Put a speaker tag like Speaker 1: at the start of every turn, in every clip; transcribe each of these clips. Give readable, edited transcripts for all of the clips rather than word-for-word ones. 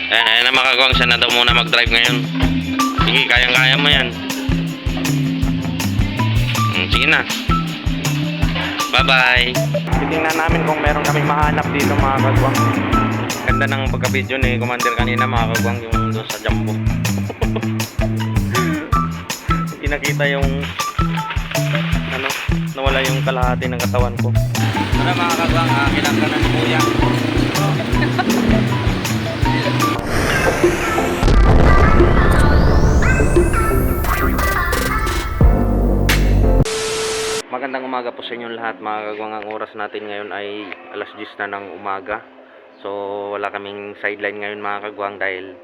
Speaker 1: Ayan na mga kagwang, siya na daw muna mag-drive ngayon. Sige, kayang-kaya mo yan. Sige na. Bye-bye. Titingnan namin kung meron kami mahanap dito mga kagwang. Ganda ng pagka-video ni Commander kanina mga kagwang, yung doon sa Jumbo. Hindi nakita yung ano, nawala yung kalahati ng katawan ko. Ano mga kagwang, kinakanan ng kuya. Magandang umaga po sa inyong lahat mga kagwang. Ang oras natin ngayon ay alas 10 na ng umaga. So wala kaming sideline ngayon mga kagwang dahil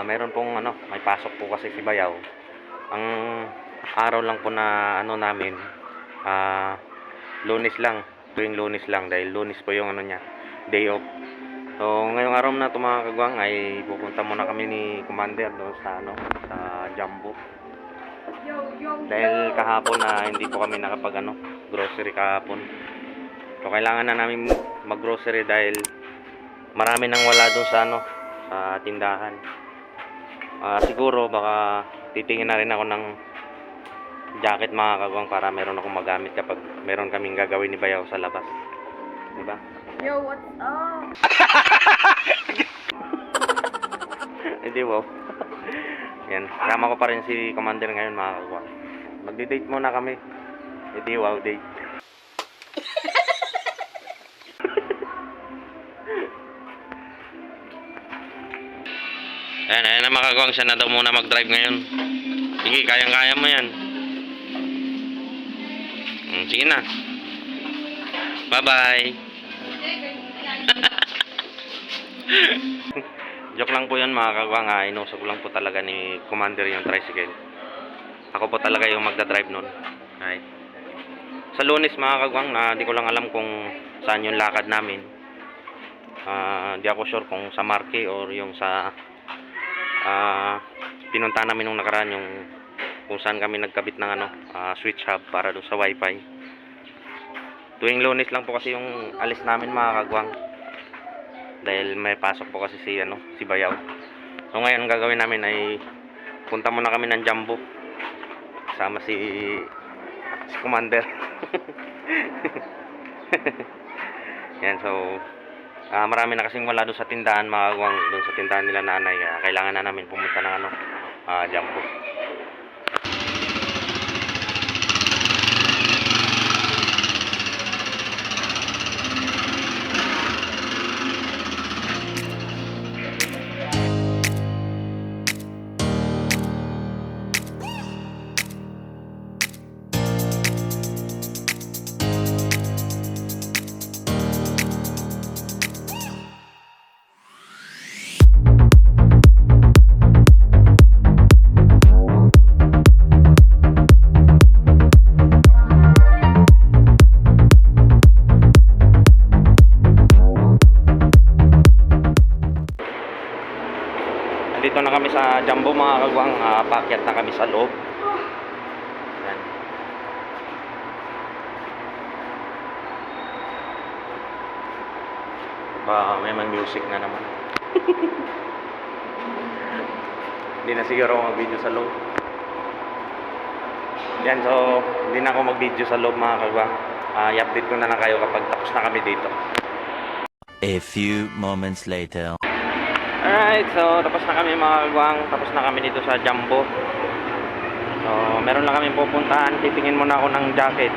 Speaker 1: mayroon pong may pasok po kasi si Bayaw. Ang araw lang po na namin Lunes lang, tuwing Lunes lang dahil Lunes po yung niya, day off. So ngayong araw na ito mga kagwang ay pupunta muna kami ni Commander doon sa sa Jumbo. Dahil kahapon na hindi po kami nakapag grocery kahapon. So kailangan na namin mag-grocery dahil marami nang wala doon sa sa tindahan. Siguro baka titingin na rin ako ng jacket mga kagwang para meron akong magamit kapag meron kaming gagawin ni Bayaw sa labas. Diba?
Speaker 2: Yo, what's up?
Speaker 1: Hindi wow. Yan, kasama ko pa rin si Commander ngayon mga kagwang. Magdi-date muna kami. Hindi wow date. Ayan na mga kagwang, siya na daw muna mag-drive ngayon. Sige, kayang-kaya mo yan. Sige na. Bye-bye. Joke lang po yan mga kagwang. Inusog lang po talaga ni Commander yung tricycle. Ako po talaga yung magdadrive nun. Right. Sa Lunes mga kagwang, di ko lang alam kung saan yung lakad namin. Di ako sure kung sa Marque or yung sa pinunta namin nung nakaraan, yung kung saan kami nagkabit ng switch hub para doon sa wifi. Tuwing Lunes lang po kasi yung alis namin mga kagwang dahil may pasok po kasi si Bayaw. So ngayon ang gagawin namin ay punta muna kami ng Jumbo kasama si Commander. Yan, so marami na kasing wala doon sa tindahan mga kagwang, doon sa tindahan nila nanay. Kailangan na namin pumunta ng Jumbo. Dito na kami sa Jumbo mga kagwang, paakyat na kami sa loob. Yan. May music na naman. Hindi na siguro ako mag-video sa loob. Yan, so hindi na ako mag-video sa loob mga kagwang. I-update ko na lang kayo kapag tapos na kami dito.
Speaker 3: A few moments later.
Speaker 1: Alright, so tapos na kami mga kagwang. Tapos na kami dito sa Jumbo. So meron lang kami pupuntahan. Titingin muna ako ng jacket.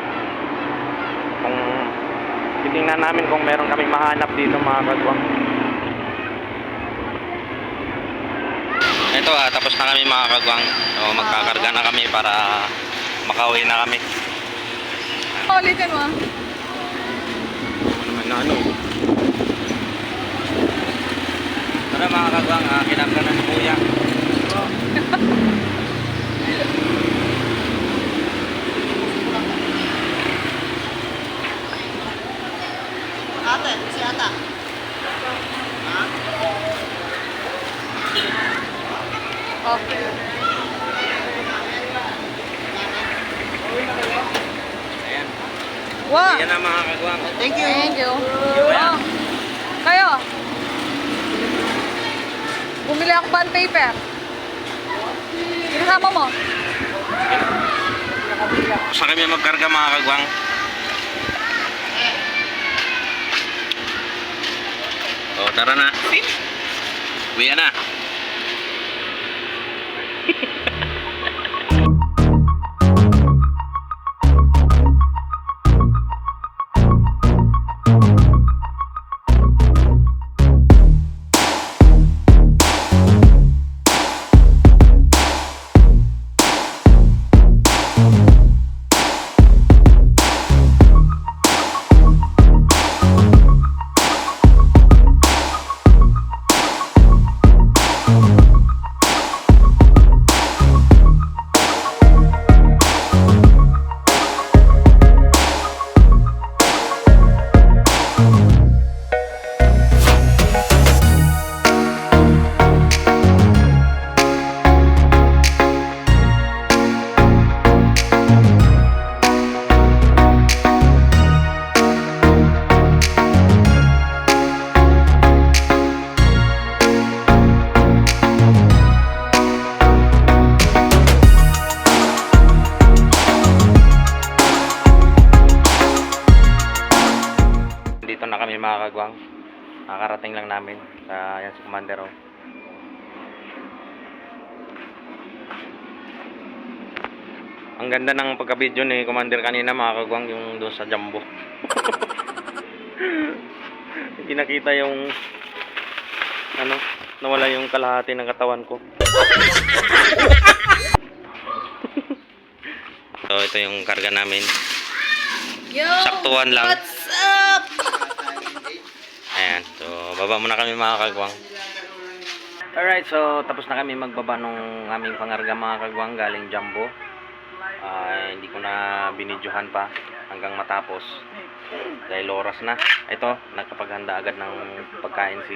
Speaker 1: Titingnan namin kung meron kami mahanap dito mga kagwang. Ito tapos na kami mga kagwang. So magkakarga na kami para makauwi na kami.
Speaker 2: Ulitin mo.
Speaker 1: Ano? Tara mga kagwang, kinakanan ng kuya.
Speaker 2: Ate, si Ata. Ha? Okay.
Speaker 1: Ayan.
Speaker 2: Wow.
Speaker 1: Yan na mga kagwang.
Speaker 2: Thank you. Kayo. Bumili ako bond paper. Kasama mo?
Speaker 1: Sa kami magkarga mga kagwang. O, tara na. Uwi na. Dito na kami mga kagwang. Nakakarating lang namin sa yan si Commander. Oh. Ang ganda ng pagka-video ni Commander kanina mga kagwang, yung doon sa Jumbo. Hindi nakita yung ano, nawala yung kalahati ng katawan ko. So ito yung karga namin.
Speaker 2: Yo!
Speaker 1: Saktuhan lang.
Speaker 2: What's up?
Speaker 1: Ayan, so baba muna kami mga kagwang. Alright, so tapos na kami magbaba nung aming pangarga mga kagwang galing Jumbo. Hindi ko na binidyohan pa hanggang matapos dahil oras na. Ito, nagkapaghanda agad ng pagkain si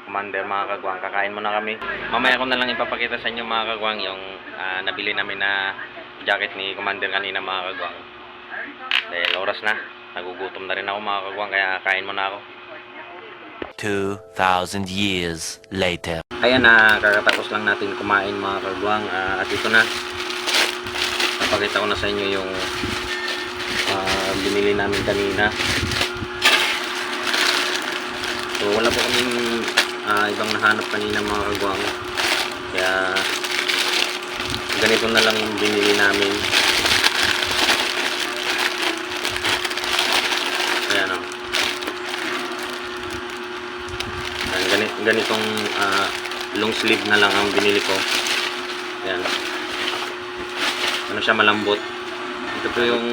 Speaker 1: Commander mga kagwang. Kakain muna kami. Mamaya ko na lang ipapakita sa inyo mga kagwang yung nabili namin na jacket ni Commander kanina mga kagwang. Dahil oras na, nagugutom na rin ako mga kagwang, kaya kain muna ako.
Speaker 3: 2,000 years later.
Speaker 1: Ayan na, kakatapos lang natin kumain mga kagwang. At ito na, napakita ko na sa inyo yung binili namin kanina. So wala po kaming ibang nahanap kanina mga kagwang, kaya ganito na lang yung binili namin. Ayan o. Ganitong long sleeve na lang ang binili ko. Ayan. Ano siya, malambot. Ito po yung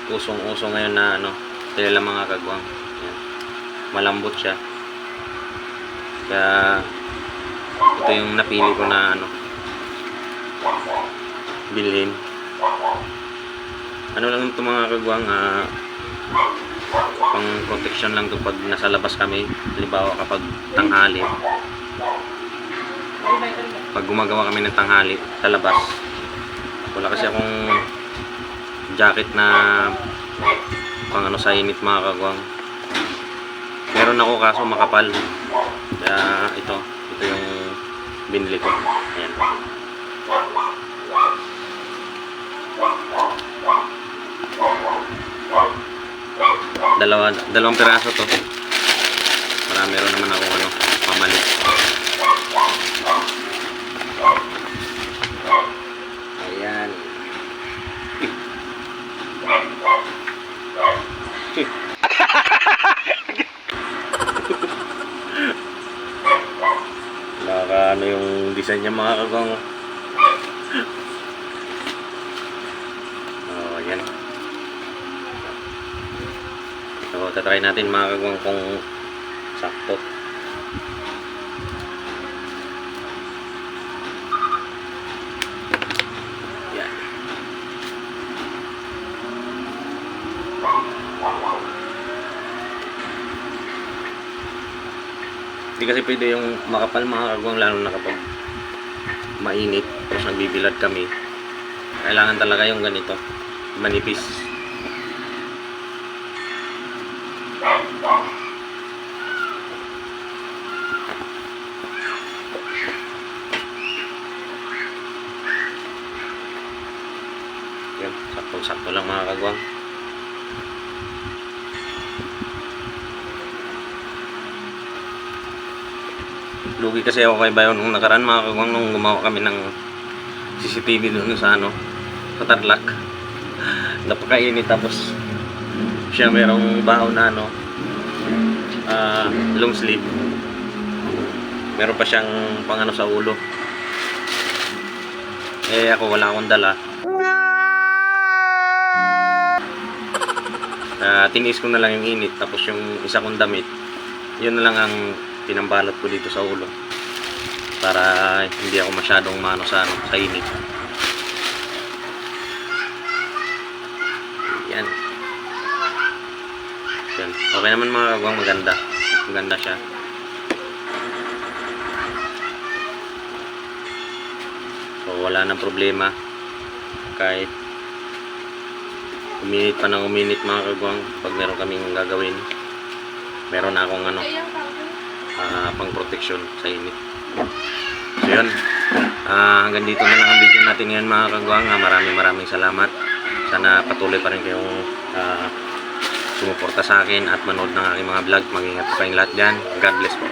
Speaker 1: usong-uso ngayon na ano, tela mga kagwang. Ayan. Malambot siya. Kaya ito yung napili ko na ano, bilhin. Ano lang ito mga kagwang, pang protection lang to pag nasa labas kami. Halimbawa kapag tanghali, pag gumagawa kami ng tanghali sa labas, wala kasi akong jacket na pang ano sa init mga kagwang. Meron ako kaso makapal, kaya ito yung binili ko. Ayan. Dalawang piraso to para meron naman ako ano, pamalit. Ayan. Naka ano yung design niya mga kagwang. Oh, ayan. So, tatry natin mga kagwang kung sakto. Yan. Hindi kasi pwede yung makapal mga kagwang, lalo na kapag mainit tapos nagbibilad kami. Kailangan talaga yung ganito, manipis. Saktong-sakto lang mga kagwang. Lugi kasi ako kay Bayon nung nakaraan mga kagwang nung gumawa kami ng CCTV doon sa ano, sa Tarlac. Napakainit tapos siya merong bahaw na ano, long sleeve. Meron pa siyang pangano sa ulo. Eh ako wala akong dala. Tinis ko na lang yung init tapos yung isa kong damit yun na lang ang pinambalot ko dito sa ulo para hindi ako masyadong mano sa ano, sa init. Yan. Yan. Okay naman mga kagwang, maganda siya. So wala nang problema kahit uminit pa ng uminit mga kagwang. Pag meron kaming gagawin, meron na akong ano, pang protection sa init. So yun, hanggang dito na lang ang video natin ngayon mga kagwang. Maraming salamat. Sana patuloy pa rin kayong sumuporta sa akin at manood ng aking mga vlog. Mag-ingat po kayong lahat dyan. God bless po.